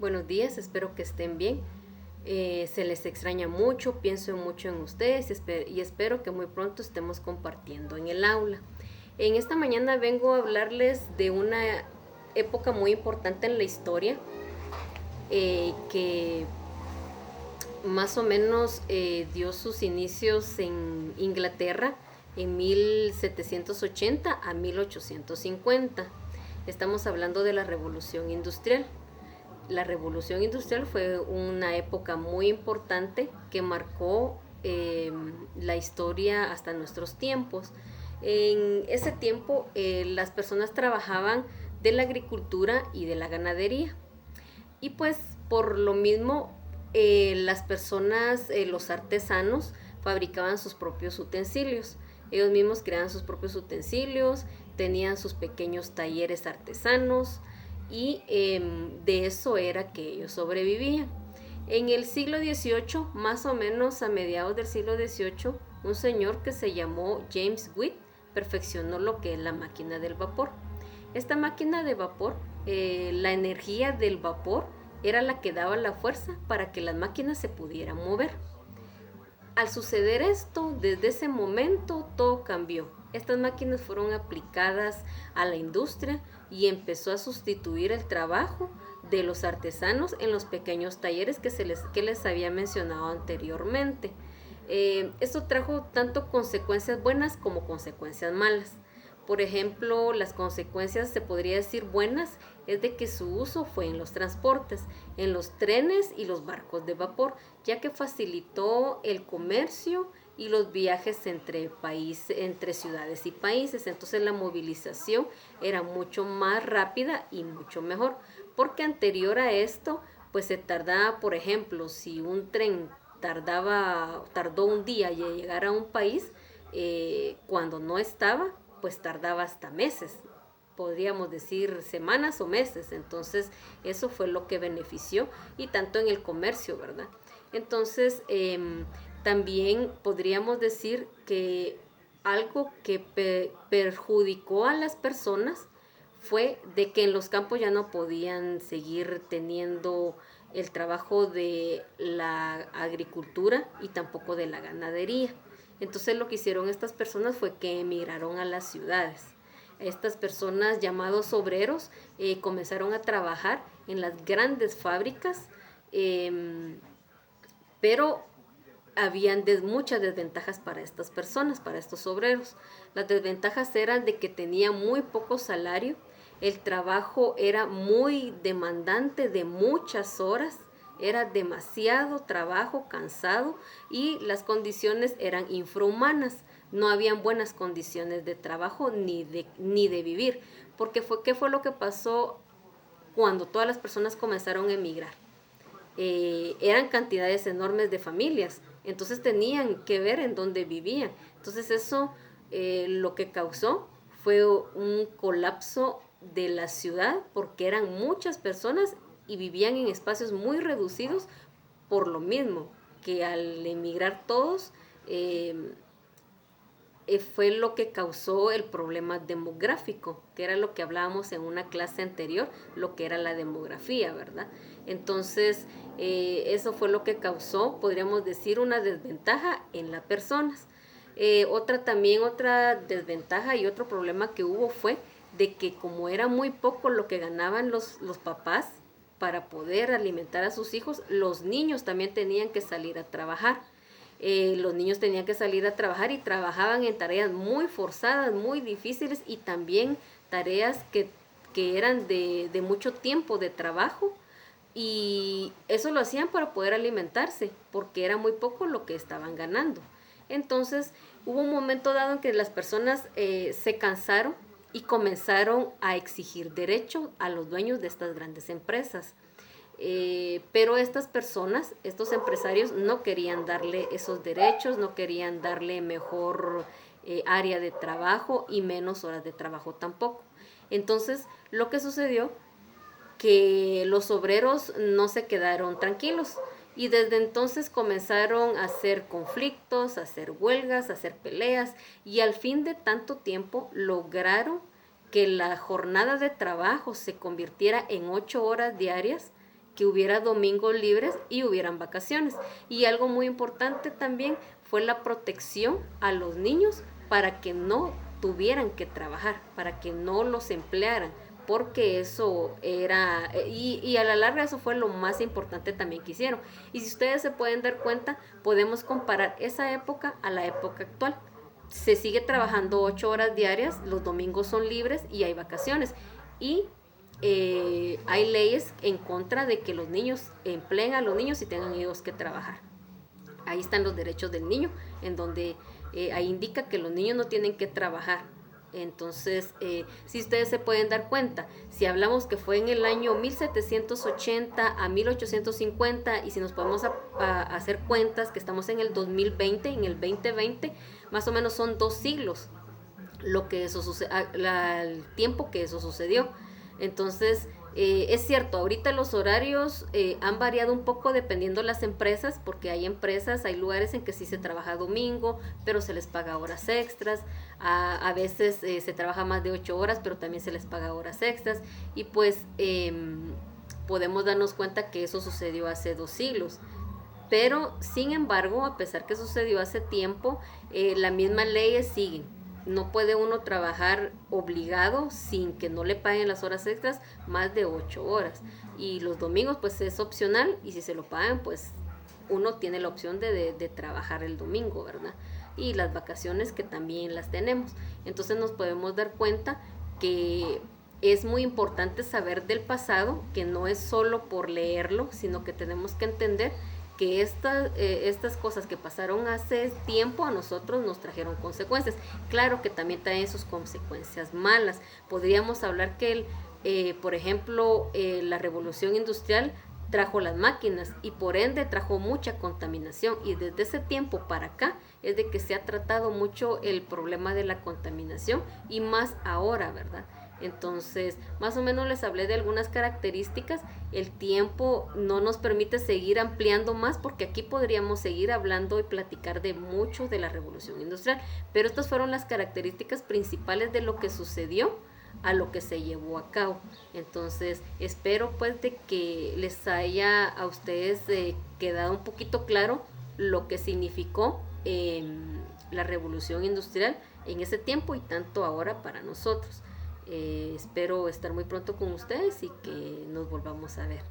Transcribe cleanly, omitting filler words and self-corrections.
Buenos días, espero que estén bien. Se les extraña mucho, pienso mucho en ustedes y espero que muy pronto estemos compartiendo en el aula. En esta mañana vengo a hablarles de una época muy importante en la historia que más o menos dio sus inicios en Inglaterra en 1780 a 1850. Estamos hablando de la Revolución Industrial. La Revolución Industrial fue una época muy importante que marcó la historia hasta nuestros tiempos. En ese tiempo las personas trabajaban de la agricultura y de la ganadería. Y pues por lo mismo las personas, los artesanos, fabricaban sus propios utensilios. Ellos mismos creaban sus propios utensilios, tenían sus pequeños talleres artesanos y de eso era que ellos sobrevivían. En el siglo XVIII, más o menos a mediados del siglo XVIII, un señor que se llamó James Watt perfeccionó lo que es la máquina del vapor. Esta máquina de vapor, la energía del vapor era la que daba la fuerza para que las máquinas se pudieran mover. Al suceder esto, desde ese momento todo cambió. Estas máquinas fueron aplicadas a la industria y empezó a sustituir el trabajo de los artesanos en los pequeños talleres que les había mencionado anteriormente. Esto trajo tanto consecuencias buenas como consecuencias malas. Por ejemplo, las consecuencias, se podría decir buenas, es de que su uso fue en los transportes, en los trenes y los barcos de vapor, ya que facilitó el comercio y los viajes entre ciudades y países. Entonces la movilización era mucho más rápida y mucho mejor, porque anterior a esto, pues se tardaba, por ejemplo, si un tren tardó un día en llegar a un país, cuando no estaba, pues tardaba hasta meses, podríamos decir semanas o meses. Entonces eso fue lo que benefició, y tanto en el comercio, ¿verdad? Entonces también podríamos decir que algo que perjudicó a las personas fue de que en los campos ya no podían seguir teniendo el trabajo de la agricultura y tampoco de la ganadería. Entonces lo que hicieron estas personas fue que emigraron a las ciudades. Estas personas llamados obreros comenzaron a trabajar en las grandes fábricas, eh, pero habían muchas desventajas para estas personas, para estos obreros. Las desventajas eran de que tenían muy poco salario, el trabajo era muy demandante, de muchas horas, era demasiado trabajo, cansado, y las condiciones eran infrahumanas. No habían buenas condiciones de trabajo ni de vivir. Porque ¿qué fue lo que pasó cuando todas las personas comenzaron a emigrar? Eran cantidades enormes de familias, entonces tenían que ver en dónde vivían. Entonces eso lo que causó fue un colapso de la ciudad, porque eran muchas personas y vivían en espacios muy reducidos, por lo mismo que al emigrar todos, fue lo que causó el problema demográfico, que era lo que hablábamos en una clase anterior, lo que era la demografía, ¿verdad? Entonces, eso fue lo que causó, podríamos decir, una desventaja en las personas. Otra desventaja y otro problema que hubo fue de que, como era muy poco lo que ganaban los papás para poder alimentar a sus hijos, los niños también tenían que salir a trabajar. Los niños tenían que salir a trabajar y trabajaban en tareas muy forzadas, muy difíciles, y también tareas que eran de mucho tiempo de trabajo, y eso lo hacían para poder alimentarse, porque era muy poco lo que estaban ganando. Entonces hubo un momento dado en que las personas se cansaron y comenzaron a exigir derecho a los dueños de estas grandes empresas. Pero estas personas, estos empresarios, no querían darle esos derechos, no querían darle mejor área de trabajo y menos horas de trabajo tampoco. Entonces, lo que sucedió, que los obreros no se quedaron tranquilos, y desde entonces comenzaron a hacer conflictos, a hacer huelgas, a hacer peleas, y al fin de tanto tiempo lograron que la jornada de trabajo se convirtiera en 8 horas diarias, que hubiera domingos libres y hubieran vacaciones. Y algo muy importante también fue la protección a los niños para que no tuvieran que trabajar, para que no los emplearan, porque eso era, y a la larga eso fue lo más importante también que hicieron. Y si ustedes se pueden dar cuenta, podemos comparar esa época a la época actual. Se sigue trabajando 8 horas diarias, los domingos son libres y hay vacaciones. Y hay leyes en contra de que los niños empleen a los niños y tengan ellos que trabajar. Ahí están los derechos del niño, en donde ahí indica que los niños no tienen que trabajar. Entonces, si ustedes se pueden dar cuenta, si hablamos que fue en el año 1780 a 1850, y si nos podemos hacer cuentas que estamos en el 2020, en el 2020, más o menos son 2 siglos lo que eso el tiempo que eso sucedió. Entonces, es cierto, ahorita los horarios han variado un poco dependiendo de las empresas, porque hay empresas, hay lugares en que sí se trabaja domingo, pero se les paga horas extras. A veces se trabaja más de 8 horas, pero también se les paga horas extras. Y pues podemos darnos cuenta que eso sucedió hace 2 siglos. Pero, sin embargo, a pesar que sucedió hace tiempo, las mismas leyes siguen. No puede uno trabajar obligado sin que no le paguen las horas extras más de 8 horas. Y los domingos pues es opcional, y si se lo pagan pues uno tiene la opción de trabajar el domingo, ¿verdad? Y las vacaciones que también las tenemos. Entonces nos podemos dar cuenta que es muy importante saber del pasado, que no es solo por leerlo, sino que tenemos que entender que estas cosas que pasaron hace tiempo a nosotros nos trajeron consecuencias. Claro que también traen sus consecuencias malas. Podríamos hablar que, por ejemplo, la revolución industrial trajo las máquinas y por ende trajo mucha contaminación, y desde ese tiempo para acá es de que se ha tratado mucho el problema de la contaminación, y más ahora, ¿verdad? Entonces, más o menos les hablé de algunas características. El tiempo no nos permite seguir ampliando más, porque aquí podríamos seguir hablando y platicar de mucho de la revolución industrial, pero estas fueron las características principales de lo que sucedió a lo que se llevó a cabo. Entonces, espero pues de que les haya a ustedes quedado un poquito claro lo que significó la revolución industrial en ese tiempo y tanto ahora para nosotros. Espero estar muy pronto con ustedes y que nos volvamos a ver.